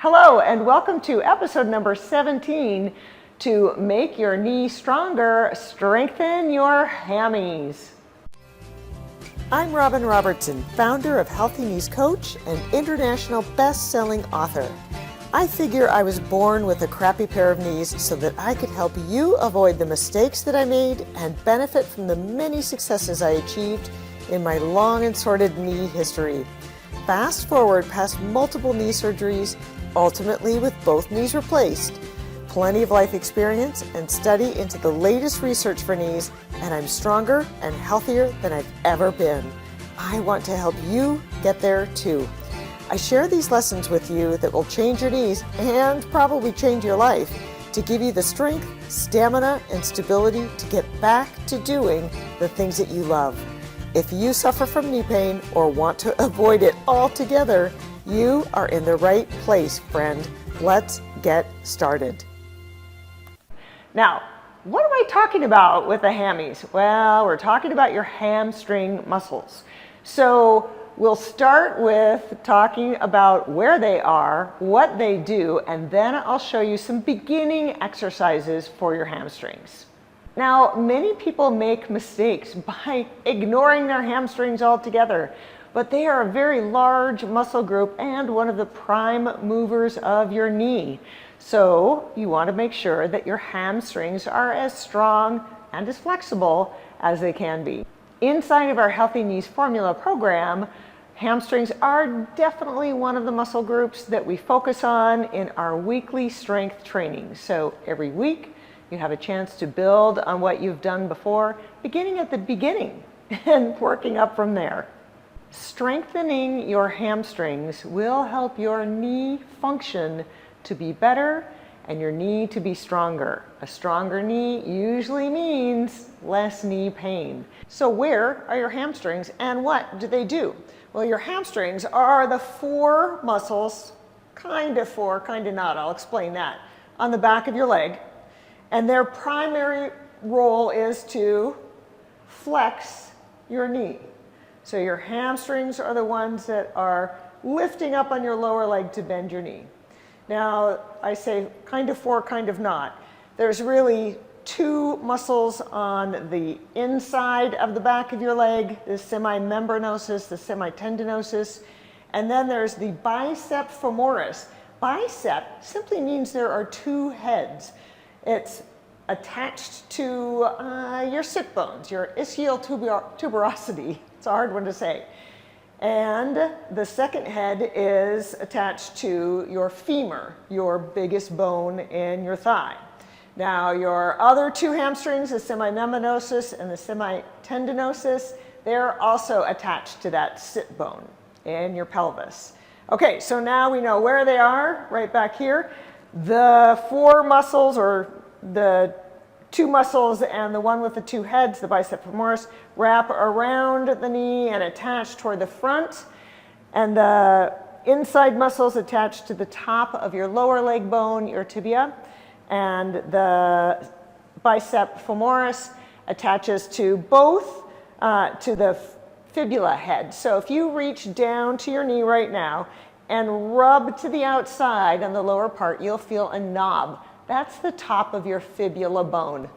Hello and welcome to episode number 17 to make your knee stronger, strengthen your hammies. I'm Robin Robertson, founder of Healthy Knees Coach and international best-selling author. I figure I was born with a crappy pair of knees so that I could help you avoid the mistakes that I made and benefit from the many successes I achieved in my long and sordid knee history. Fast forward past multiple knee surgeries, ultimately with both knees replaced, plenty of life experience and study into the latest research for knees, and I'm stronger and healthier than I've ever been. I want to help you get there too. I share these lessons with you that will change your knees and probably change your life to give you the strength, stamina, and stability to get back to doing the things that you love. If you suffer from knee pain or want to avoid it altogether, you are in the right place, friend. Let's get started. Now, what am I talking about with the hammies? Well, we're talking about your hamstring muscles. So we'll start with talking about where they are, what they do, and then I'll show you some beginning exercises for your hamstrings. Now, many people make mistakes by ignoring their hamstrings altogether, but they are a very large muscle group and one of the prime movers of your knee. So you want to make sure that your hamstrings are as strong and as flexible as they can be. Inside of our Healthy Knees Formula program, hamstrings are definitely one of the muscle groups that we focus on in our weekly strength training. So every week you have a chance to build on what you've done before, beginning at the beginning and working up from there. Strengthening your hamstrings will help your knee function to be better and your knee to be stronger. A stronger knee usually means less knee pain. So where are your hamstrings and what do they do? Well, your hamstrings are the four muscles, kind of four, kind of not, I'll explain that, on the back of your leg. And their primary role is to flex your knee. So your hamstrings are the ones that are lifting up on your lower leg to bend your knee. Now, I say kind of four, kind of not. There's really two muscles on the inside of the back of your leg, the semimembranosus, the semitendinosus, and then there's the bicep femoris. Bicep simply means there are two heads. It's attached to your sit bones, your ischial tuberosity. It's a hard one to say. And the second head is attached to your femur, your biggest bone in your thigh. Now, your other two hamstrings, the semimembranosus and the semitendinosus, they're also attached to that sit bone in your pelvis. Okay, so now we know where they are, right back here. The four muscles, or the two muscles and the one with the two heads, the bicep femoris, wrap around the knee and attach toward the front. And the inside muscles attach to the top of your lower leg bone, your tibia. And the bicep femoris attaches to both, to the fibula head. So if you reach down to your knee right now and rub to the outside on the lower part, you'll feel a knob. That's the top of your fibula bone.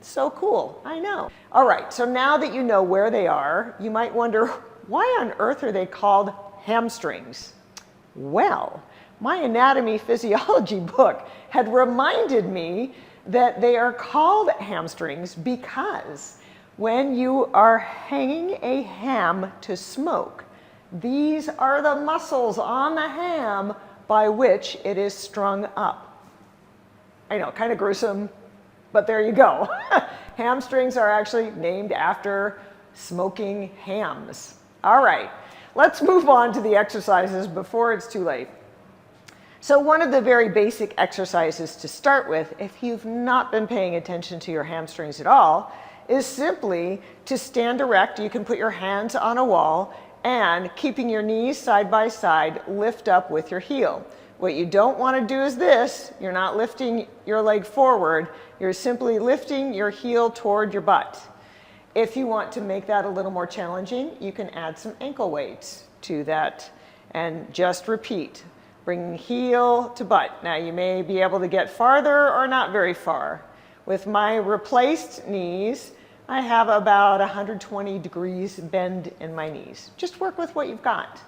So cool, I know. All right, so now that you know where they are, you might wonder, why on earth are they called hamstrings? Well, my anatomy physiology book had reminded me that they are called hamstrings because when you are hanging a ham to smoke, these are the muscles on the ham by which it is strung up. I know, kind of gruesome, but there you go. Hamstrings are actually named after smoking hams. All right, let's move on to the exercises before it's too late. So one of the very basic exercises to start with, if you've not been paying attention to your hamstrings at all, is simply to stand erect. You can put your hands on a wall and, keeping your knees side by side, lift up with your heel. What you don't want to do is this. You're not lifting your leg forward. You're simply lifting your heel toward your butt. If you want to make that a little more challenging, you can add some ankle weights to that and just repeat. Bringing heel to butt. Now you may be able to get farther or not very far. With my replaced knees, I have about 120 degrees bend in my knees. Just work with what you've got.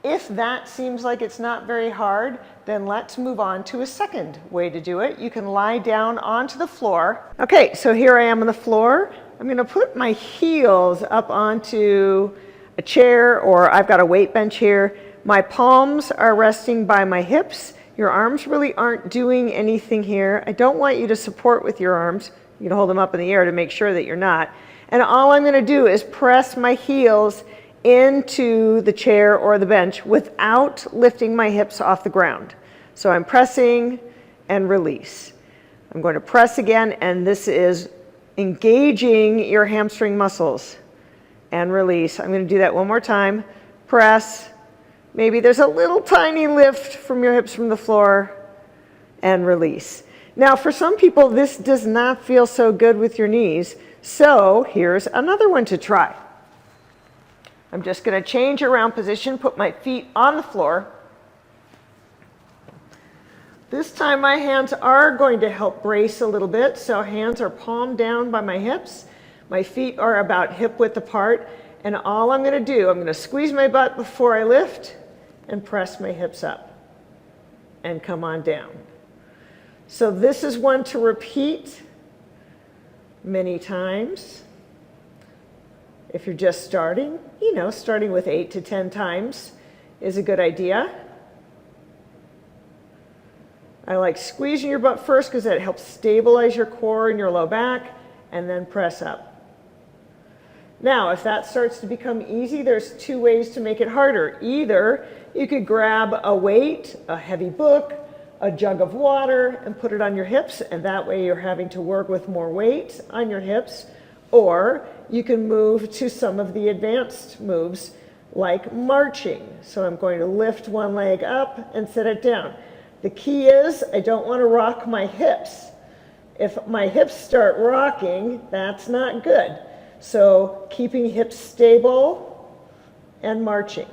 If that seems like it's not very hard, then let's move on to a second way to do it. You can lie down onto the floor. Okay, so here I am on the floor. I'm going to put my heels up onto a chair, or I've got a weight bench here. My palms are resting by my hips. Your arms really aren't doing anything here. I don't want you to support with your arms. You can hold them up in the air to make sure that you're not. And all I'm going to do is press my heels into the chair or the bench without lifting my hips off the ground. So I'm pressing and release. I'm going to press again, and this is engaging your hamstring muscles, and release. I'm going to do that one more time. Press. Maybe there's a little tiny lift from your hips from the floor, and release. Now for some people this does not feel so good with your knees, so here's another one to try. I'm just going to change around position, put my feet on the floor. This time my hands are going to help brace a little bit, so hands are palmed down by my hips. My feet are about hip width apart, and all I'm going to do, I'm going to squeeze my butt before I lift and press my hips up and come on down. So this is one to repeat many times. If you're just starting, starting with 8 to 10 times is a good idea. I like squeezing your butt first because that helps stabilize your core and your low back, and then press up. Now, if that starts to become easy, there's two ways to make it harder. Either you could grab a weight, a heavy book, a jug of water, and put it on your hips, and that way you're having to work with more weight on your hips. Or you can move to some of the advanced moves like marching. So I'm going to lift one leg up and set it down. The key is I don't want to rock my hips. If my hips start rocking, that's not good. So keeping hips stable and marching.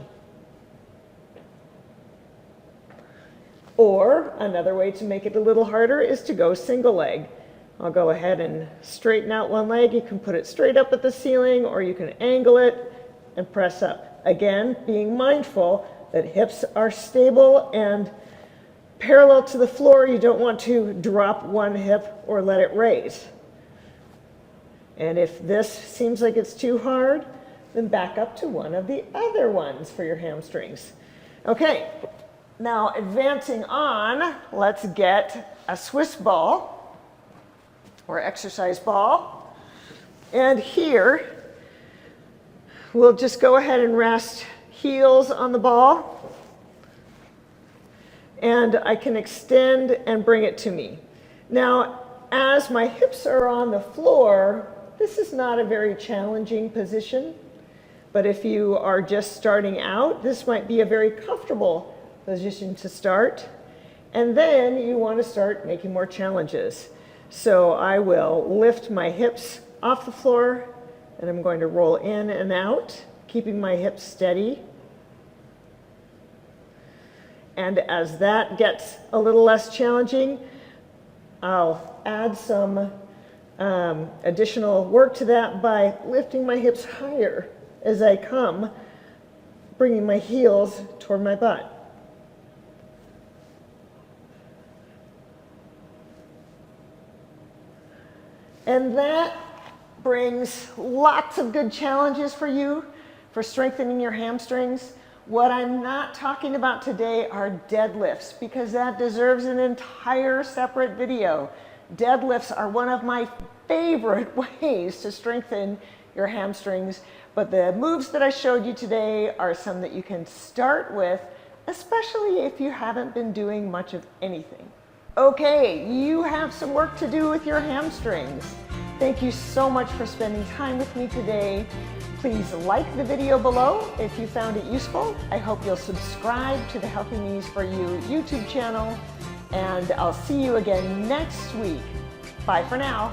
Or another way to make it a little harder is to go single leg. I'll go ahead and straighten out one leg. You can put it straight up at the ceiling, or you can angle it and press up. Again, being mindful that hips are stable and parallel to the floor. You don't want to drop one hip or let it raise. And if this seems like it's too hard, then back up to one of the other ones for your hamstrings. Okay, now advancing on, let's get a Swiss ball or exercise ball. And here, we'll just go ahead and rest heels on the ball. And I can extend and bring it to me. Now, as my hips are on the floor, this is not a very challenging position. But if you are just starting out, this might be a very comfortable position to start. And then you want to start making more challenges. So I will lift my hips off the floor, and I'm going to roll in and out, keeping my hips steady. And as that gets a little less challenging, I'll add some additional work to that by lifting my hips higher as I come, bringing my heels toward my butt. And that brings lots of good challenges for you for strengthening your hamstrings. What I'm not talking about today are deadlifts, because that deserves an entire separate video. Deadlifts are one of my favorite ways to strengthen your hamstrings, but the moves that I showed you today are some that you can start with, especially if you haven't been doing much of anything. Okay, you have some work to do with your hamstrings. Thank you so much for spending time with me today. Please like the video below if you found it useful. I hope you'll subscribe to the Healthy Knees for You YouTube channel, and I'll see you again next week. Bye for now.